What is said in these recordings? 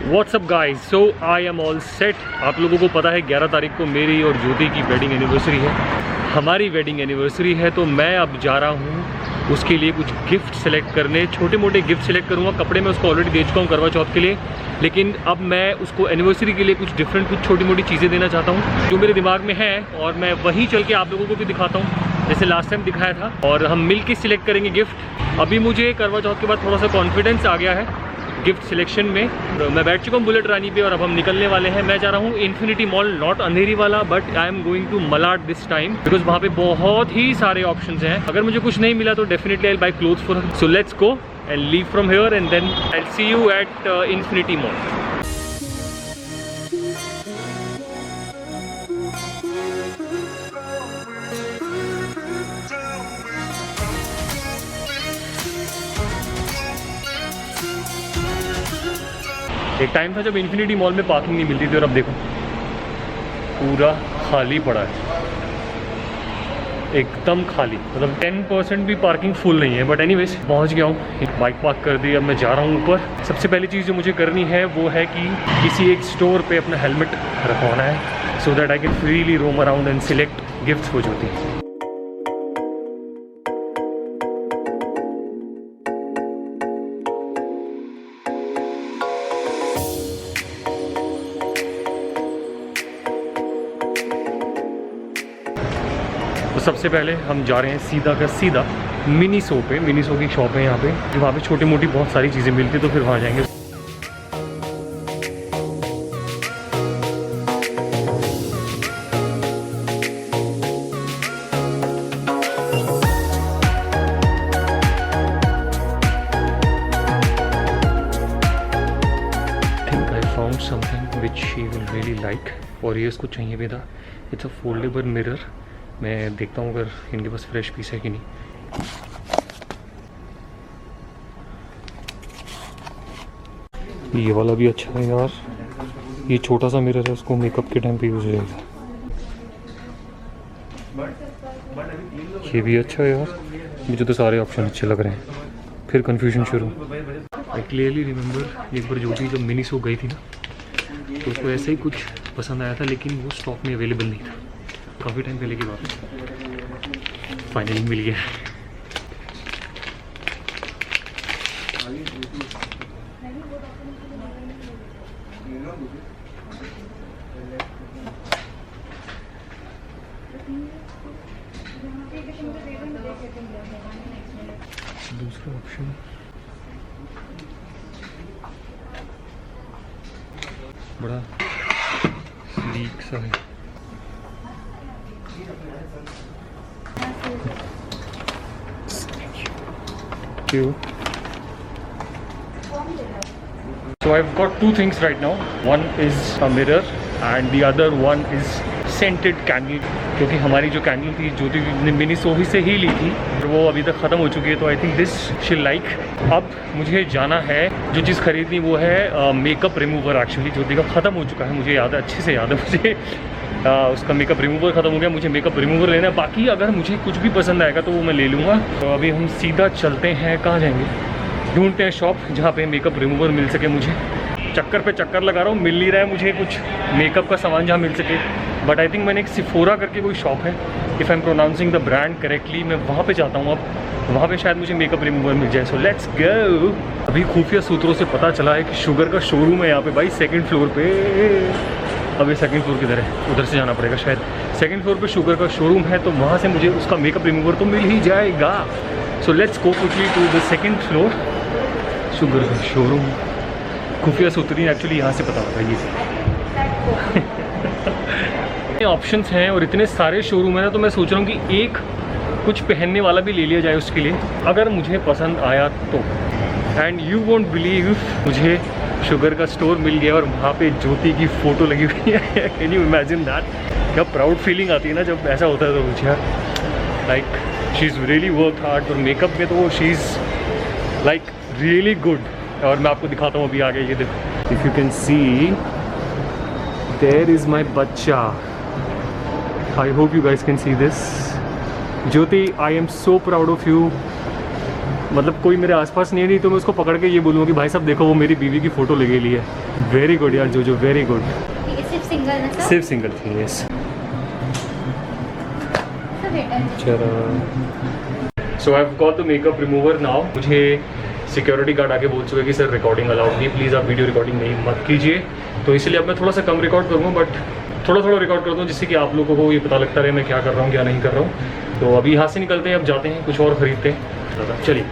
What's up guys, so I am all set. आप लोगों को पता है 11 तारीख को मेरी और ज्योति की वेडिंग एनिवर्सरी है। हमारी वेडिंग एनिवर्सरी है तो मैं अब जा रहा हूँ उसके लिए कुछ गिफ्ट सेलेक्ट करने। छोटे मोटे गिफ्ट सेलेक्ट करूँगा। कपड़े मैं उसको ऑलरेडी दे चुका हूँ करवा चौथ के लिए, लेकिन अब मैं उसको एनिवर्सरी के लिए कुछ डिफरेंट, कुछ छोटी मोटी चीज़ें देना चाहता हूँ जो मेरे दिमाग में है, और मैं वहीं चल के आप लोगों को भी दिखाता हूँ जैसे लास्ट टाइम दिखाया था, और हम मिल के सिलेक्ट करेंगे गिफ्ट। अभी मुझे करवा चौथ के बाद थोड़ा सा कॉन्फिडेंस आ गया है गिफ्ट सिलेक्शन में। तो मैं बैठ चुका हूँ बुलेट रानी पे और अब हम निकलने वाले हैं। मैं जा रहा हूँ इन्फिनिटी मॉल, नॉट अंधेरी वाला, but I am going to Malad this time because वहाँ पे बहुत ही सारे ऑप्शंस हैं। अगर मुझे कुछ नहीं मिला तो definitely I will buy clothes for her. So let's go and leave from here and then I will see you at infinity mall. एक टाइम था जब इन्फिनिटी मॉल में पार्किंग नहीं मिलती थी, और अब देखो पूरा खाली पड़ा है, एकदम खाली। मतलब 10% भी पार्किंग फुल नहीं है। बट एनीवेज पहुंच गया हूँ, बाइक पार्क कर दी। अब मैं जा रहा हूँ ऊपर। सबसे पहली चीज़ जो मुझे करनी है वो है कि किसी एक स्टोर पे अपना हेलमेट रखवाना है, so that I can freely roam around and select gifts हो जाती है। तो सबसे पहले हम जा रहे हैं सीधा का सीधा मिनीसो पे। मिनीसो की शॉप है यहाँ पे, वहाँ पे छोटी मोटी बहुत सारी चीज़ें मिलती, तो फिर वहाँ जाएंगे। Think I found something which she will really like, और ये इसको चाहिए भी था। It's a foldable mirror. मैं देखता हूँ अगर इनके पास फ्रेश पीस है कि नहीं। ये वाला भी अच्छा है यार, ये छोटा सा मिरर है, उसको मेकअप के टाइम पे यूज हो जाएगा। ये भी अच्छा है यार, मुझे तो सारे ऑप्शन अच्छे लग रहे हैं। फिर कंफ्यूजन शुरू। आई क्लियरली रिमेंबर एक बार ज्योति जब मिनीसो गई थी ना, तो उसको ऐसे ही कुछ पसंद आया था, लेकिन वो स्टॉक में अवेलेबल नहीं था। काफ़ी टाइम पहले की बात है, फाइनली मिल गया। दूसरा ऑप्शन बड़ा लीक सा है। So I've got two things right now. One is a mirror and the other one is scented candle, क्योंकि हमारी जो कैंडल थी ज्योति ने मिनीसो से ही ली थी, वो अभी तक ख़त्म हो चुकी है। तो I think this she like. अब मुझे जाना है, जो चीज़ खरीदनी वो है मेकअप रिमूवर। एक्चुअली ज्योति का ख़त्म हो चुका है, मुझे याद है, अच्छे से याद है मुझे। उसका मेकअप रिमूवर ख़त्म हो गया, मुझे मेकअप रिमूवर लेना है। बाकी अगर मुझे कुछ भी पसंद आएगा तो वो मैं ले लूँगा। तो अभी हम सीधा चलते हैं, कहाँ जाएंगे, ढूंढते हैं शॉप जहाँ पे मेकअप रिमूवर मिल सके। मुझे चक्कर पे चक्कर लगा रहा हूँ, मिल नहीं रहा है मुझे कुछ मेकअप का सामान जहाँ मिल सके। बट आई थिंक मैंने एक सिफोरा करके कोई शॉप है, if I am pronouncing the brand correctly, मैं वहाँ पे जाता हूँ। अब वहाँ पे शायद मुझे मेकअप रिमूवर मिल जाए। सो लेट्स गो। अभी खुफिया सूत्रों से पता चला है कि शुगर का शोरूम है यहाँ पे भाई, 2nd फ्लोर पे। अभी 2nd फ्लोर किधर है, उधर से जाना पड़ेगा शायद। 2nd फ्लोर पे शुगर का शोरूम है, तो वहाँ से मुझे उसका मेकअप रिमूवर तो मिल ही जाएगा। So let's go quickly to the 2nd floor, Sugar का शोरूम। खुफिया सूत्री एक्चुअली यहाँ से पता होता है ये ऑप्शंस हैं और इतने सारे शोरूम है ना, तो मैं सोच रहा हूँ कि एक कुछ पहनने वाला भी ले लिया जाए उसके लिए, अगर मुझे पसंद आया तो। एंड यू वोंट बिलीव, मुझे शुगर का स्टोर मिल गया और वहाँ पे ज्योति की फ़ोटो लगी हुई है। Can you imagine that? क्या प्राउड फीलिंग आती है ना जब ऐसा होता है। तो मुझे like she is really work hard, और मेकअप में तो she is like really good. और मैं आपको दिखाता हूँ अभी आगे, ये देखो, if you can see there is my बच्चा। I hope you guys can see this. Jyoti, I am so proud of you. मतलब कोई मेरे आसपास नहीं तो मैं उसको पकड़ के ये बोलूँगा कि भाई साहब देखो वो मेरी बीवी की फ़ोटो लगे ली है। वेरी गुड यार जो वेरी गुड। सिर्फ सिंगल ना सर? सिर्फ सिंगल थी, यस। चलो so I have got the makeup remover now. मुझे सिक्योरिटी गार्ड आके बोल चुके कि सर रिकॉर्डिंग अलाउड नहीं, प्लीज़ आप वीडियो रिकॉर्डिंग नहीं मत कीजिए। तो इसलिए अब मैं थोड़ा सा कम रिकॉर्ड करूँगा, बट थोड़ा रिकॉर्ड करता हूँ जिससे कि आप लोगों को ये पता लगता रहे मैं क्या कर रहा हूँ क्या नहीं कर रहा हूँ। तो अभी यहाँ से निकलते हैं, अब जाते हैं कुछ और ख़रीदते हैं। चलिए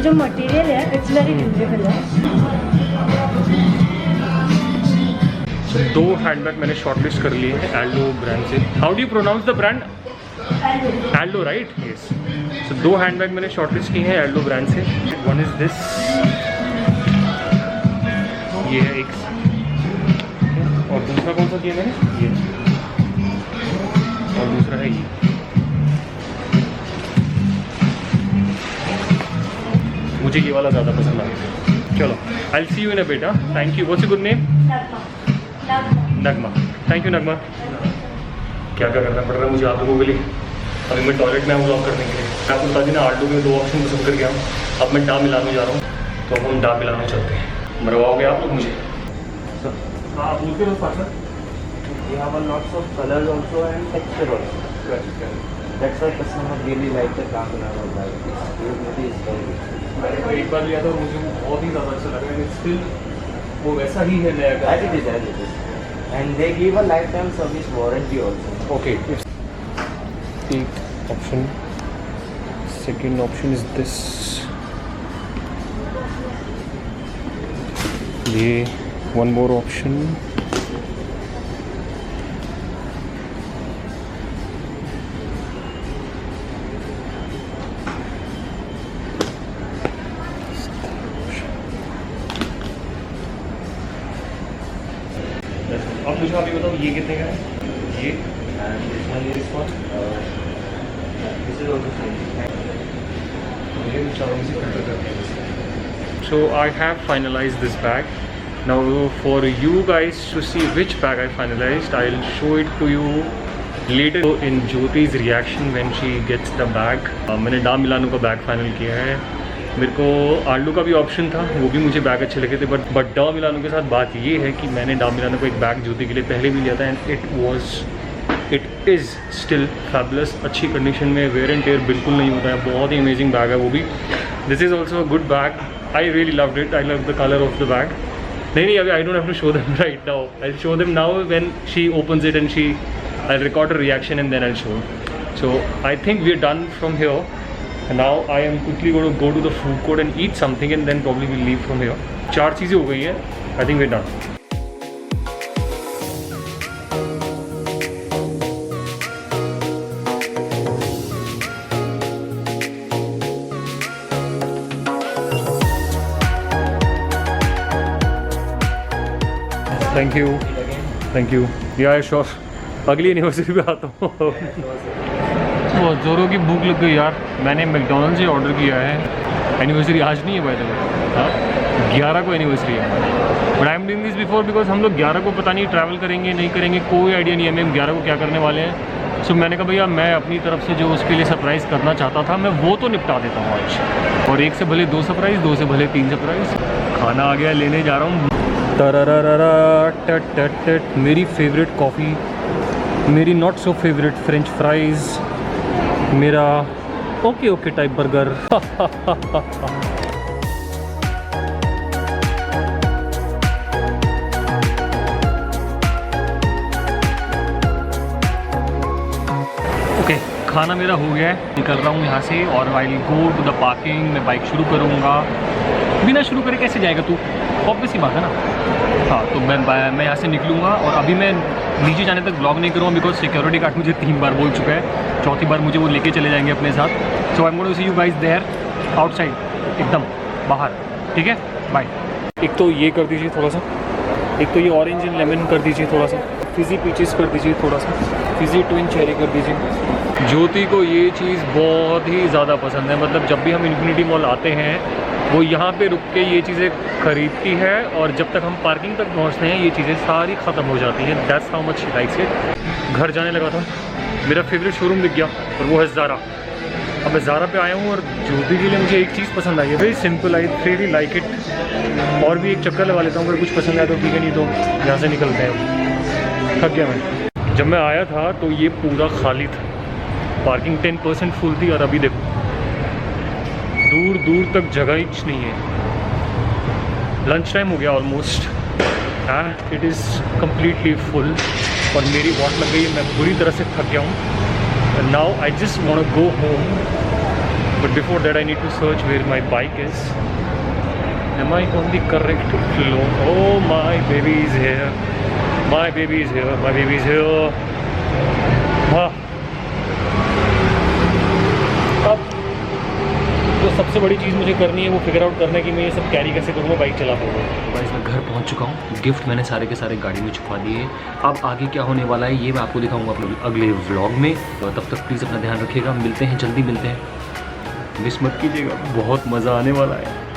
जो मटेरियल है इट्स वेरी ड्यूरेबल है। दो हैंडबैग मैंने शॉर्टलिस्ट कर लिए हैं एल्डो ब्रांड से। How do you pronounce the brand? Aldo, right? Yes. So दो हैंडबैग मैंने शॉर्टलिस्ट की हैं एल्डो ब्रांड से। वन इज दिस, ये है एक, और दूसरा कौन सा किया मैंने? ये, और दूसरा है ये। मुझे ये वाला ज़्यादा पसंद आया। चलो I will see you in a bit. Thank you. What's your good name? Nagma. Thank you Nagma. क्या करना पड़ रहा है मुझे आप लोगों के लिए। अभी मैं टॉयलेट में व्लॉग करने के लिए। मैं आपको बता दी ना, आल्टो में 2 ऑप्शन पसंद कर गया हूँ। अब मैं डा मिलानो जा रहा हूँ, तो अब हम डा मिलानो चलते हैं। मरवाओगे आप लोग मुझे? हाँ बोलते रहो sir. We have a lots of colors also and texture also. That's why customer really like the Kakinada bike. Durability is very good. मैंने तो एक बार लिया था, मुझे बहुत ही ज़्यादा अच्छा लगा। स्टिल वो वैसा ही है नया का। As it is. And they give a lifetime service warranty also. Okay. एक option. Second option is this. ये one more option. अब मुझे अभी बताओ ये कितने का है? ये And this one is for this is also same. मुझे चारों से फिल्टर करते हैं। So I have finalized this bag. Now for you guys to see which bag I finalized, I'll show it to you later in Jyoti's reaction when she gets the bag. मैंने डा Milano का bag final किया है। मेरे को Alto का भी option था, वो भी मुझे बैग अच्छे लगे थे, बट डा मिलानो के साथ बात ये है कि मैंने डा मिलानो को एक बैग ज्योति के लिए पहले भी लिया था and it is still fabulous. अच्छी कंडीशन में, वेयर एंड टेयर बिल्कुल नहीं होता है, बहुत ही अमेजिंग बैग है वो भी। This is also a good bag. I really loved it. I love the colour of the bag. नहीं अभी I don't have to show them right now. I show them now when she opens it and I record a reaction and then I show. So I think we are done from here. Now I am quickly going to go to the food court and eat something and then probably we'll leave from here. 4 चीज़ें हो गई हैं। I think we're done. Thank you. Yeah, sure. अगली anniversary पे आता हूँ। बहुत ज़ोरों की भूख लग गई यार। मैंने मैकडोनल्ड से ऑर्डर किया है। एनिवर्सरी आज नहीं है बाय द वे, हाँ 11 को एनिवर्सरी है हमारी। But I am doing this before because हम लोग 11 को पता नहीं ट्रैवल करेंगे नहीं करेंगे, कोई आइडिया नहीं है हम 11 को क्या करने वाले हैं। सो मैंने कहा भैया मैं अपनी तरफ से जो उसके लिए सरप्राइज़ करना चाहता था मैं वो तो निपटा देता हूँ आज। और 1 से भले 2 सरप्राइज़, 2 से भले 3 सरप्राइज़। खाना आ गया, लेने जा रहा हूँ। मेरी फेवरेट कॉफ़ी, मेरी not so favourite French fries, मेरा ओके टाइप बर्गर। ओके खाना मेरा हो गया है, निकल रहा हूँ यहाँ से और I will go to the parking. मैं बाइक शुरू करूँगा। बिना शुरू करे कैसे जाएगा तू? ऑब्वियस ही बात है ना। हाँ तो मैं यहाँ से निकलूँगा और अभी मैं नीचे जाने तक ब्लॉग नहीं करूँगा बिकॉज सिक्योरिटी गार्ड मुझे 3 बार बोल चुका है, 4थी बार मुझे वो लेके चले जाएंगे अपने साथ। So I am going to see you guys there outside, एकदम बाहर, ठीक है? बाय। एक तो ये कर दीजिए थोड़ा सा, एक तो ये ऑरेंज एंड लेमन कर दीजिए थोड़ा सा, फिजी पीचेस कर दीजिए, थोड़ा सा फिजी ट्विन चेरी कर दीजिए। ज्योति को ये चीज़ बहुत ही ज़्यादा पसंद है, मतलब जब भी हम इन्फिनिटी मॉल आते हैं वो यहाँ पे रुक के ये चीज़ें खरीदती है, और जब तक हम पार्किंग तक पहुँचते हैं ये चीज़ें सारी ख़त्म हो जाती हैं। That's how much she likes it. घर जाने लगा था, मेरा फेवरेट शोरूम दिख गया और वो है ज़ारा। अब मैं ज़ारा पे आया हूँ और ज्योति के लिए मुझे एक चीज़ पसंद आई है, very simple, I really like it. और भी एक चक्कर लगा लेता हूँ, अगर कुछ पसंद आया तो ठीक है, नहीं तो यहाँ से निकलते हैं। थक गया मैं। जब मैं आया था तो ये पूरा खाली था, पार्किंग 10% फुल थी, और अभी देखो दूर दूर तक जगह ही नहीं है। लंच टाइम हो गया almost, it is completely full और मेरी वॉट लग गई है, मैं बुरी तरह से थक गया हूँ। Now I just want to go home, but before that I need to search where my bike is. Am I on the correct floor? Oh, my baby is here. My baby is here. My baby is here. हाँ, अब जो सबसे बड़ी चीज़ मुझे करनी है वो figure out करना है कि मैं ये सब कैरी कैसे करूँगा बाइक चला पाऊँगा। गाइस मैं घर पहुँच चुका हूँ, गिफ्ट मैंने सारे के सारे गाड़ी में छुपा दिए। अब आगे क्या होने वाला है ये मैं आपको दिखाऊंगा अपने अगले व्लॉग में, तो तब तक प्लीज़ अपना ध्यान रखिएगा। मिलते हैं, जल्दी मिलते हैं, मिस मत कीजिएगा, बहुत मज़ा आने वाला है।